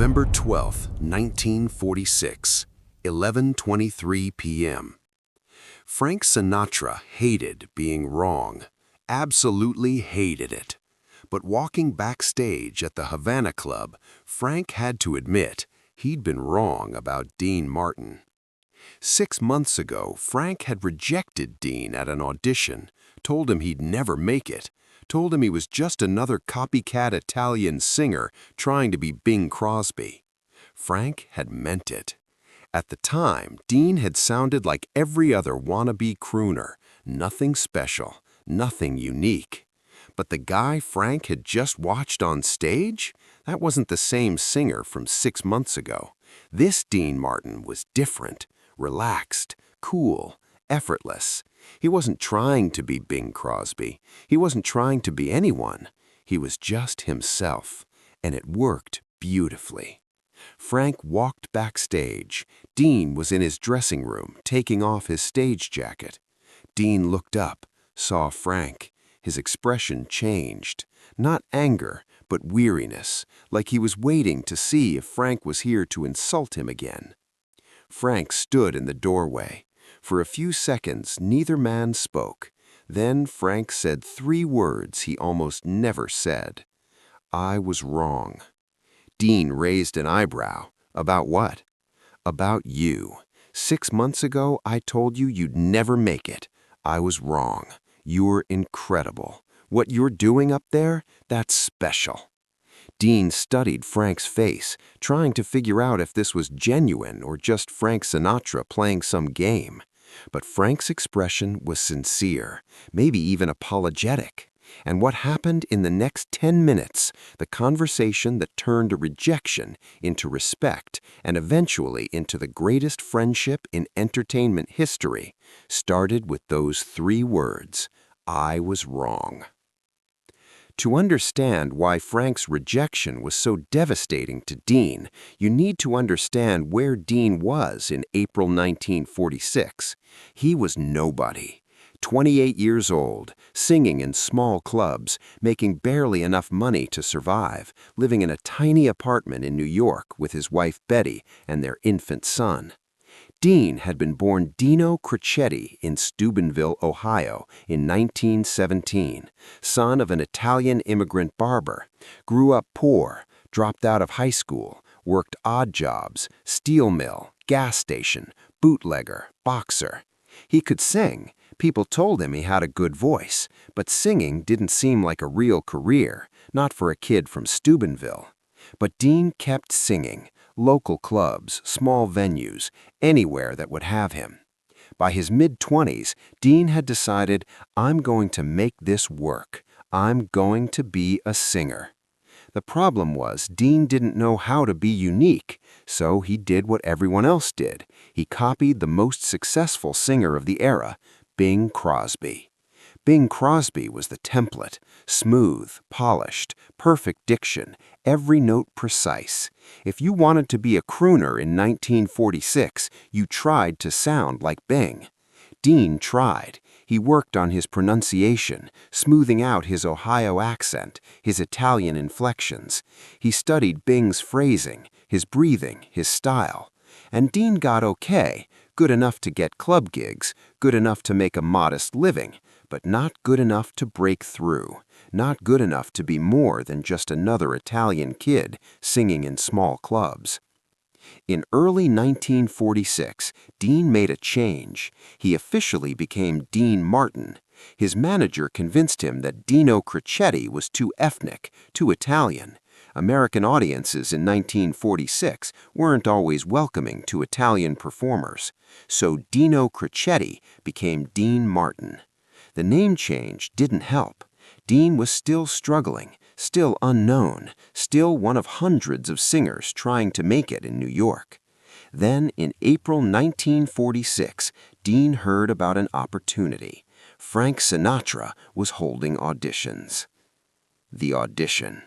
November 12, 1946, 11:23 p.m. Frank Sinatra hated being wrong, absolutely hated it. But walking backstage at the Havana Club, Frank had to admit he'd been wrong about Dean Martin. 6 months ago, Frank had rejected Dean at an audition, told him he'd never make it, told him he was just another copycat Italian singer trying to be Bing Crosby. Frank had meant it. At the time, Dean had sounded like every other wannabe crooner, nothing special, nothing unique. But the guy Frank had just watched on stage? That wasn't the same singer from 6 months ago. This Dean Martin was different, relaxed, cool, effortless. He wasn't trying to be Bing Crosby. He wasn't trying to be anyone. He was just himself, and it worked beautifully. Frank walked backstage. Dean was in his dressing room, taking off his stage jacket. Dean looked up, saw Frank. His expression changed. Not anger, but weariness, like he was waiting to see if Frank was here to insult him again. Frank stood in the doorway. For a few seconds, neither man spoke. Then Frank said 3 words he almost never said. "I was wrong." Dean raised an eyebrow. "About what?" "About you. 6 months ago, I told you you'd never make it. I was wrong. You're incredible. What you're doing up there, that's special." Dean studied Frank's face, trying to figure out if this was genuine or just Frank Sinatra playing some game. But Frank's expression was sincere, maybe even apologetic. And what happened in the next 10 minutes, the conversation that turned a rejection into respect and eventually into the greatest friendship in entertainment history, started with those 3 words, "I was wrong." To understand why Frank's rejection was so devastating to Dean, you need to understand where Dean was in April 1946. He was nobody. 28 years old, singing in small clubs, making barely enough money to survive, living in a tiny apartment in New York with his wife Betty and their infant son. Dean had been born Dino Crocetti in Steubenville, Ohio, in 1917, son of an Italian immigrant barber, grew up poor, dropped out of high school, worked odd jobs, steel mill, gas station, bootlegger, boxer. He could sing. People told him he had a good voice, but singing didn't seem like a real career, not for a kid from Steubenville. But Dean kept singing. Local clubs, small venues, anywhere that would have him. By his mid-20s, Dean had decided, "I'm going to make this work. I'm going to be a singer." The problem was Dean didn't know how to be unique, so he did what everyone else did. He copied the most successful singer of the era, Bing Crosby. Bing Crosby was the template, smooth, polished, perfect diction, every note precise. If you wanted to be a crooner in 1946, you tried to sound like Bing. Dean tried. He worked on his pronunciation, smoothing out his Ohio accent, his Italian inflections. He studied Bing's phrasing, his breathing, his style. And Dean got okay, good enough to get club gigs, good enough to make a modest living, but not good enough to break through, not good enough to be more than just another Italian kid singing in small clubs. In early 1946, Dean made a change. He officially became Dean Martin. His manager convinced him that Dino Crocetti was too ethnic, too Italian. American audiences in 1946 weren't always welcoming to Italian performers, so Dino Crocetti became Dean Martin. The name change didn't help. Dean was still struggling, still unknown, still one of hundreds of singers trying to make it in New York. Then, in April 1946, Dean heard about an opportunity. Frank Sinatra was holding auditions. The audition.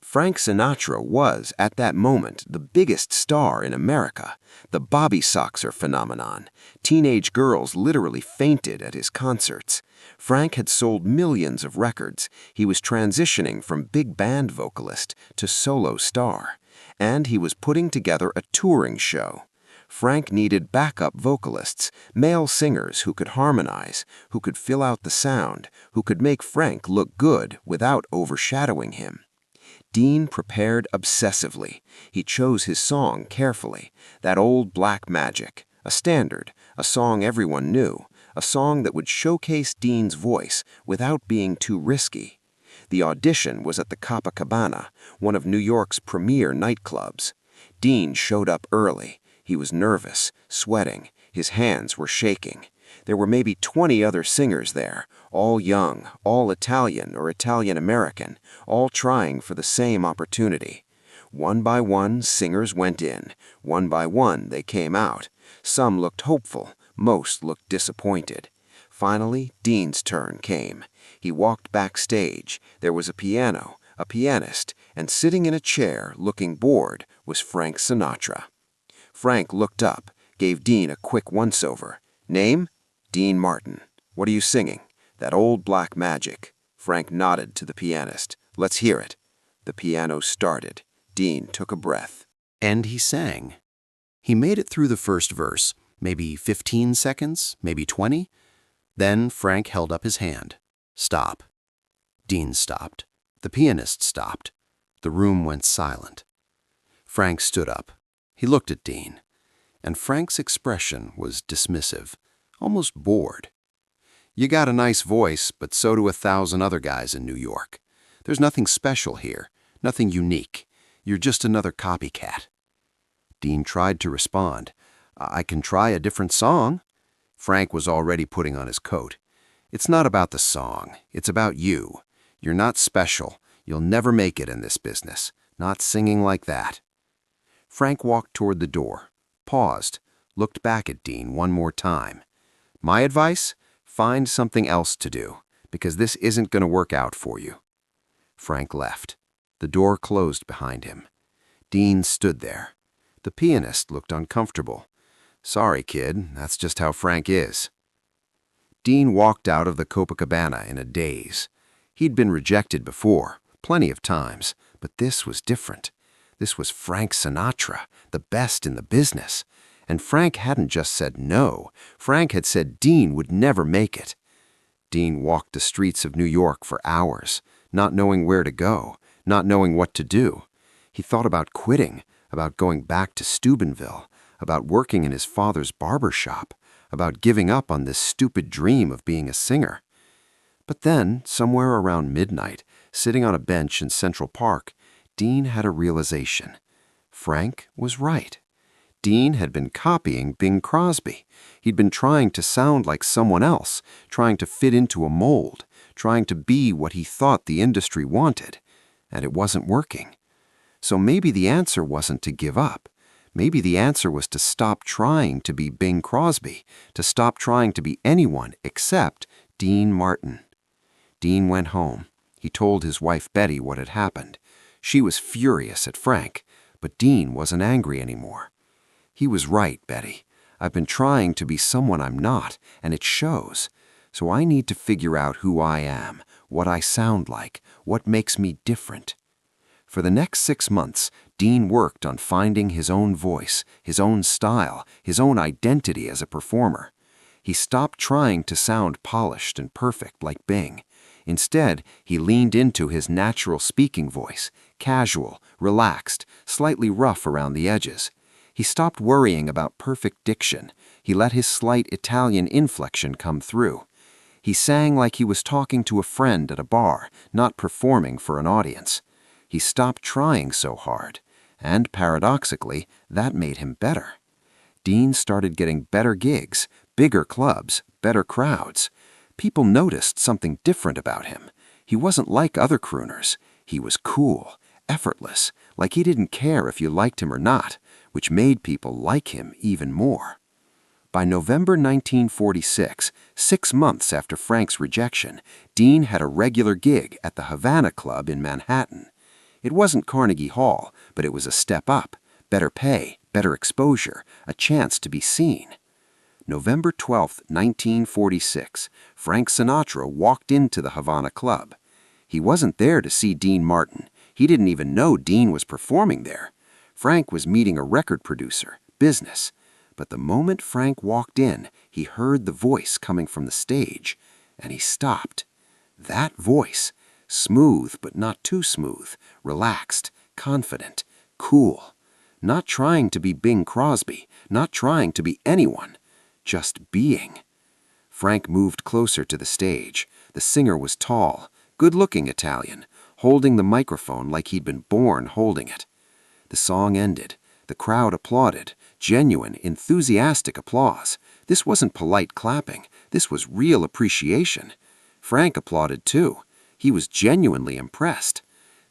Frank Sinatra was, at that moment, the biggest star in America, the Bobby Soxer phenomenon. Teenage girls literally fainted at his concerts. Frank had sold millions of records. He was transitioning from big band vocalist to solo star. And he was putting together a touring show. Frank needed backup vocalists, male singers who could harmonize, who could fill out the sound, who could make Frank look good without overshadowing him. Dean prepared obsessively. He chose his song carefully, that old Black Magic, a standard, a song everyone knew, a song that would showcase Dean's voice without being too risky. The audition was at the Copacabana, one of New York's premier nightclubs. Dean showed up early. He was nervous, sweating, his hands were shaking. There were maybe 20 other singers there, all young, all Italian or Italian-American, all trying for the same opportunity. One by one, singers went in. One by one, they came out. Some looked hopeful, most looked disappointed. Finally, Dean's turn came. He walked backstage. There was a piano, a pianist, and sitting in a chair, looking bored, was Frank Sinatra. Frank looked up, gave Dean a quick once-over. Name? Dean Martin. What are you singing? That old Black Magic. Frank nodded to the pianist. Let's hear it. The piano started. Dean took a breath. And he sang. He made it through the first verse, maybe 15 seconds, maybe 20. Then Frank held up his hand. Stop. Dean stopped. The pianist stopped. The room went silent. Frank stood up. He looked at Dean, and Frank's expression was dismissive, almost bored. You got a nice voice, but so do 1,000 other guys in New York. There's nothing special here, nothing unique. You're just another copycat. Dean tried to respond. I can try a different song. Frank was already putting on his coat. It's not about the song. It's about you. You're not special. You'll never make it in this business. Not singing like that. Frank walked toward the door, paused, looked back at Dean one more time. My advice? Find something else to do, because this isn't going to work out for you. Frank left. The door closed behind him. Dean stood there. The pianist looked uncomfortable. Sorry, kid, that's just how Frank is. Dean walked out of the Copacabana in a daze. He'd been rejected before, plenty of times, but this was different. This was Frank Sinatra, the best in the business. And Frank hadn't just said no. Frank had said Dean would never make it. Dean walked the streets of New York for hours, not knowing where to go, not knowing what to do. He thought about quitting, about going back to Steubenville, about working in his father's barber shop, about giving up on this stupid dream of being a singer. But then, somewhere around midnight, sitting on a bench in Central Park, Dean had a realization. Frank was right. Dean had been copying Bing Crosby. He'd been trying to sound like someone else, trying to fit into a mold, trying to be what he thought the industry wanted, and it wasn't working. So maybe the answer wasn't to give up. Maybe the answer was to stop trying to be Bing Crosby, to stop trying to be anyone except Dean Martin. Dean went home. He told his wife Betty what had happened. She was furious at Frank, but Dean wasn't angry anymore. He was right, Betty. I've been trying to be someone I'm not, and it shows. So I need to figure out who I am, what I sound like, what makes me different. For the next 6 months, Dean worked on finding his own voice, his own style, his own identity as a performer. He stopped trying to sound polished and perfect like Bing. Instead, he leaned into his natural speaking voice, casual, relaxed, slightly rough around the edges. He stopped worrying about perfect diction. He let his slight Italian inflection come through. He sang like he was talking to a friend at a bar, not performing for an audience. He stopped trying so hard, and paradoxically, that made him better. Dean started getting better gigs, bigger clubs, better crowds. People noticed something different about him. He wasn't like other crooners. He was cool, effortless, like he didn't care if you liked him or not, which made people like him even more. By November 1946, 6 months after Frank's rejection, Dean had a regular gig at the Havana Club in Manhattan. It wasn't Carnegie Hall, but it was a step up, better pay, better exposure, a chance to be seen. November 12, 1946, Frank Sinatra walked into the Havana Club. He wasn't there to see Dean Martin. He didn't even know Dean was performing there. Frank was meeting a record producer, business. But the moment Frank walked in, he heard the voice coming from the stage, and he stopped. That voice, smooth but not too smooth, relaxed, confident, cool. Not trying to be Bing Crosby, not trying to be anyone, just being. Frank moved closer to the stage. The singer was tall, good-looking Italian, holding the microphone like he'd been born holding it. The song ended. The crowd applauded, genuine, enthusiastic applause. This wasn't polite clapping. This was real appreciation. Frank applauded too. He was genuinely impressed.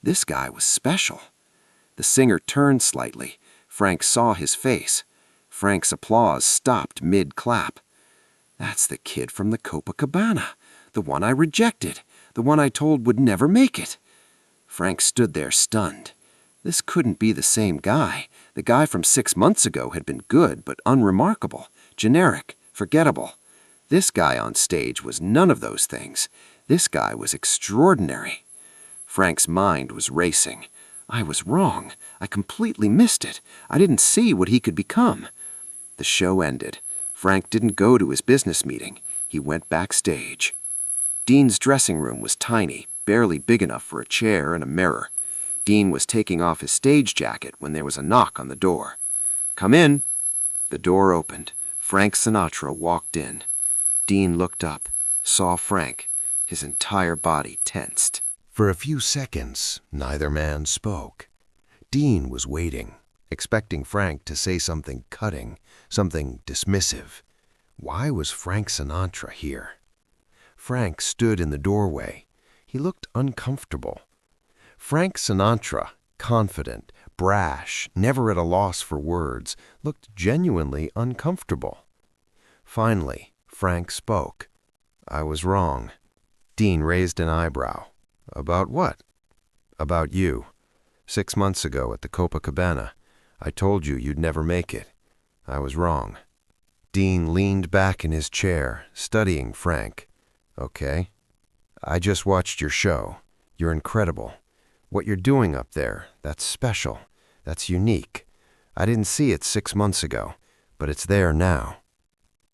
This guy was special. The singer turned slightly. Frank saw his face. Frank's applause stopped mid-clap. That's the kid from the Copacabana, the one I rejected, the one I told would never make it. Frank stood there stunned. This couldn't be the same guy. The guy from 6 months ago had been good but unremarkable, generic, forgettable. This guy on stage was none of those things. This guy was extraordinary. Frank's mind was racing. I was wrong. I completely missed it. I didn't see what he could become. The show ended. Frank didn't go to his business meeting. He went backstage. Dean's dressing room was tiny, barely big enough for a chair and a mirror. Dean was taking off his stage jacket when there was a knock on the door. "Come in." The door opened. Frank Sinatra walked in. Dean looked up, saw Frank. His entire body tensed. For a few seconds, neither man spoke. Dean was waiting, expecting Frank to say something cutting, something dismissive. Why was Frank Sinatra here? Frank stood in the doorway. He looked uncomfortable. Frank Sinatra, confident, brash, never at a loss for words, looked genuinely uncomfortable. Finally, Frank spoke. "I was wrong." Dean raised an eyebrow. "About what?" "About you. 6 months ago at the Copacabana, I told you you'd never make it. I was wrong." Dean leaned back in his chair, studying Frank. "Okay. I just watched your show. You're incredible. What you're doing up there, that's special. That's unique. I didn't see it 6 months ago, but it's there now."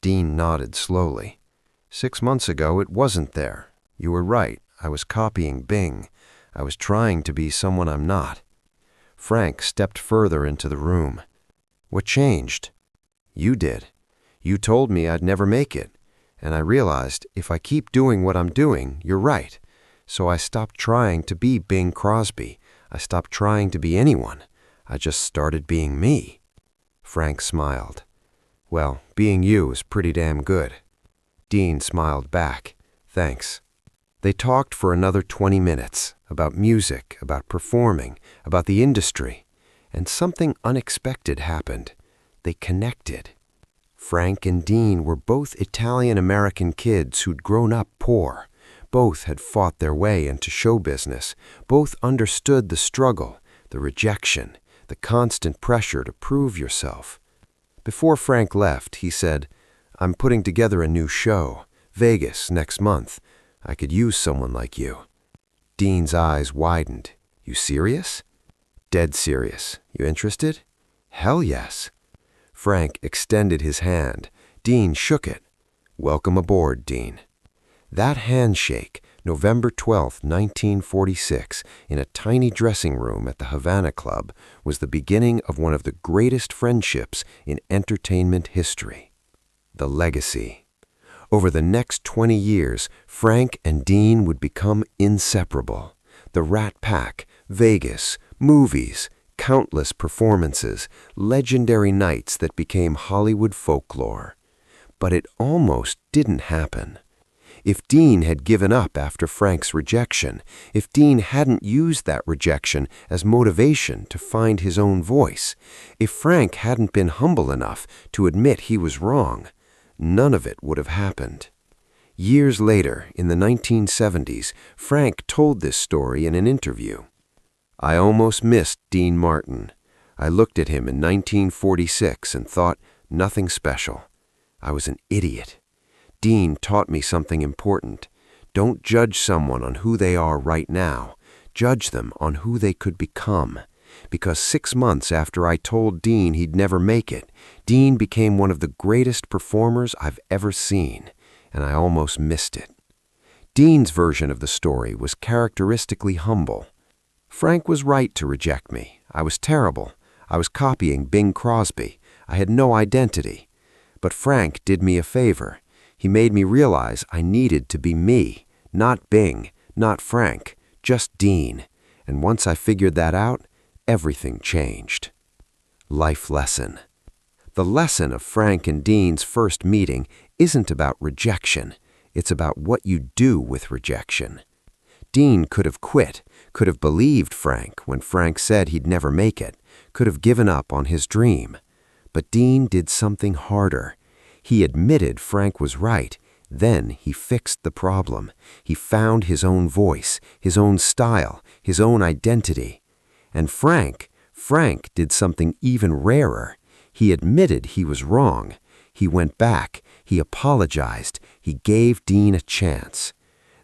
Dean nodded slowly. 6 months ago, it wasn't there. You were right. I was copying Bing. I was trying to be someone I'm not. Frank stepped further into the room. "What changed?" "You did. You told me I'd never make it. And I realized if I keep doing what I'm doing, you're right. So I stopped trying to be Bing Crosby. I stopped trying to be anyone. I just started being me." Frank smiled. "Well, being you is pretty damn good." Dean smiled back. "Thanks." They talked for another 20 minutes, about music, about performing, about the industry. And something unexpected happened. They connected. Frank and Dean were both Italian-American kids who'd grown up poor. Both had fought their way into show business. Both understood the struggle, the rejection, the constant pressure to prove yourself. Before Frank left, he said, "I'm putting together a new show, Vegas, next month. I could use someone like you." Dean's eyes widened. "You serious?" "Dead serious. You interested?" "Hell yes." Frank extended his hand. Dean shook it. "Welcome aboard, Dean." That handshake, November 12, 1946, in a tiny dressing room at the Havana Club, was the beginning of one of the greatest friendships in entertainment history. The legacy. Over the next 20 years, Frank and Dean would become inseparable. The Rat Pack, Vegas, movies, countless performances, legendary nights that became Hollywood folklore. But it almost didn't happen. If Dean had given up after Frank's rejection, if Dean hadn't used that rejection as motivation to find his own voice, if Frank hadn't been humble enough to admit he was wrong, none of it would have happened. Years later, in the 1970s, Frank told this story in an interview. "I almost missed Dean Martin. I looked at him in 1946 and thought, nothing special. I was an idiot. Dean taught me something important. Don't judge someone on who they are right now. Judge them on who they could become. Because 6 months after I told Dean he'd never make it, Dean became one of the greatest performers I've ever seen, and I almost missed it. Dean's version of the story was characteristically humble. Frank was right to reject me. I was terrible. I was copying Bing Crosby. I had no identity. But Frank did me a favor. He made me realize I needed to be me, not Bing, not Frank, just Dean. And once I figured that out, everything changed. Life lesson. The lesson of Frank and Dean's first meeting isn't about rejection. It's about what you do with rejection. Dean could have quit, could have believed Frank when Frank said he'd never make it, could have given up on his dream. But Dean did something harder. He admitted Frank was right. Then he fixed the problem. He found his own voice, his own style, his own identity. And Frank did something even rarer. He admitted he was wrong. He went back. He apologized. He gave Dean a chance.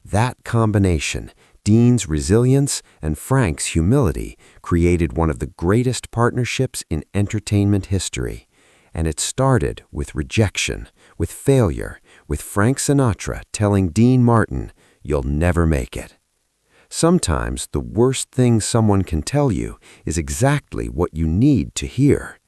That combination, Dean's resilience and Frank's humility, created one of the greatest partnerships in entertainment history. And it started with rejection, with failure, with Frank Sinatra telling Dean Martin, "You'll never make it." Sometimes the worst thing someone can tell you is exactly what you need to hear.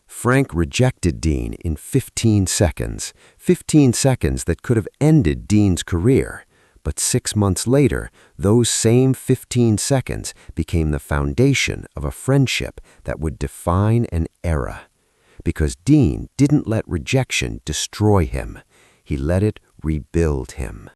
Frank rejected Dean in 15 seconds that could have ended Dean's career. But 6 months later, those same 15 seconds became the foundation of a friendship that would define an era. Because Dean didn't let rejection destroy him. He let it rebuild him.